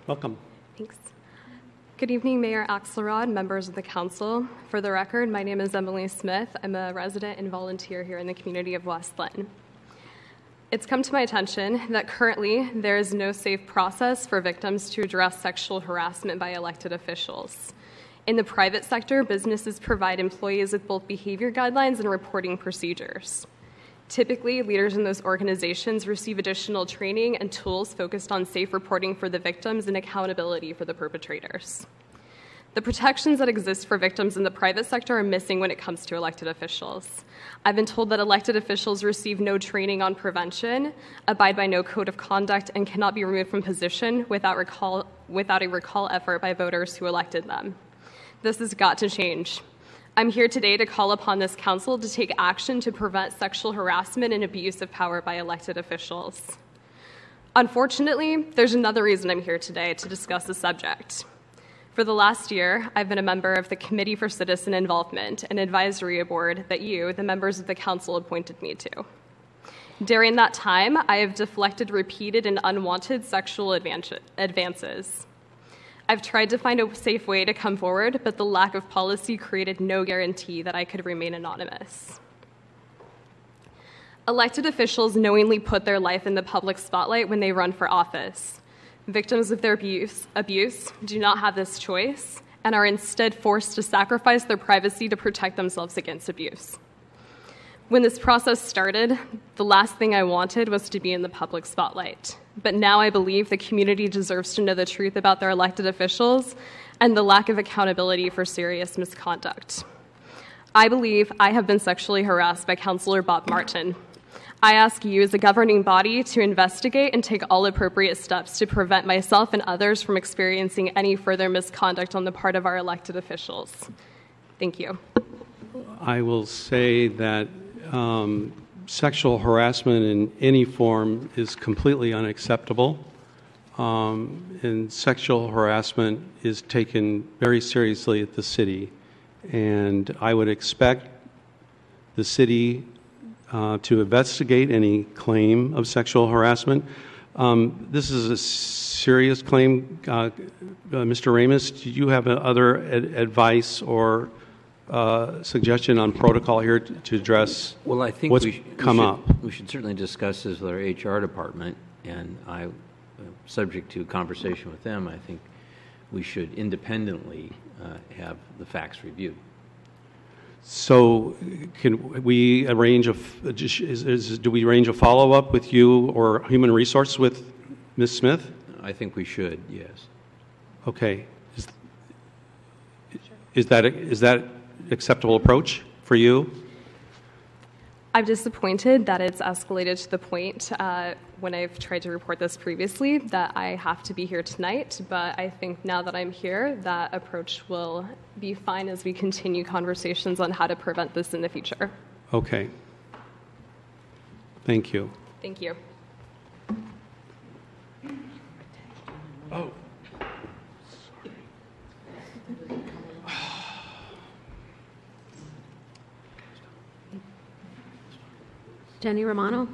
Welcome. Thanks. Good evening, Mayor Axelrod, members of the council. For the record, my name is Emily Smith. I'm a resident and volunteer here in the community of West Linn. It's come to my attention that currently there is no safe process for victims to address sexual harassment by elected officials. In the private sector, businesses provide employees with both behavior guidelines and reporting procedures. Typically, leaders in those organizations receive additional training and tools focused on safe reporting for the victims and accountability for the perpetrators. The protections that exist for victims in the private sector are missing when it comes to elected officials. I've been told that elected officials receive no training on prevention, abide by no code of conduct, and cannot be removed from position without a recall effort by voters who elected them. This has got to change. I'm here today to call upon this council to take action to prevent sexual harassment and abuse of power by elected officials. Unfortunately, there's another reason I'm here today to discuss the subject. For the last year, I've been a member of the Committee for Citizen Involvement, an advisory board that you, the members of the council, appointed me to. During that time, I have deflected repeated and unwanted sexual advances. I've tried to find a safe way to come forward, but the lack of policy created no guarantee that I could remain anonymous. Elected officials knowingly put their life in the public spotlight when they run for office. Victims of their abuse do not have this choice and are instead forced to sacrifice their privacy to protect themselves against abuse. When this process started, the last thing I wanted was to be in the public spotlight. But now I believe the community deserves to know the truth about their elected officials and the lack of accountability for serious misconduct. I believe I have been sexually harassed by Councilor Bob Martin. I ask you as a governing body to investigate and take all appropriate steps to prevent myself and others from experiencing any further misconduct on the part of our elected officials. Thank you. I will say that sexual harassment in any form is completely unacceptable, and sexual harassment is taken very seriously at the city. And I would expect the city to investigate any claim of sexual harassment. This is a serious claim. Mr. Ramos, do you have other advice or suggestion on protocol here to address well, I think what's come up? We should certainly discuss this with our HR department, and subject to conversation with them, I think we should independently have the facts reviewed. So can we arrange do we arrange a follow-up with you or Human Resource with Ms. Smith? I think we should, yes. Okay. Is that acceptable approach for you? I'm disappointed that it's escalated to the point when I've tried to report this previously that I have to be here tonight, but I think now that I'm here, that approach will be fine as we continue conversations on how to prevent this in the future. Okay. Thank you. Thank you. Oh. Jenny Romano.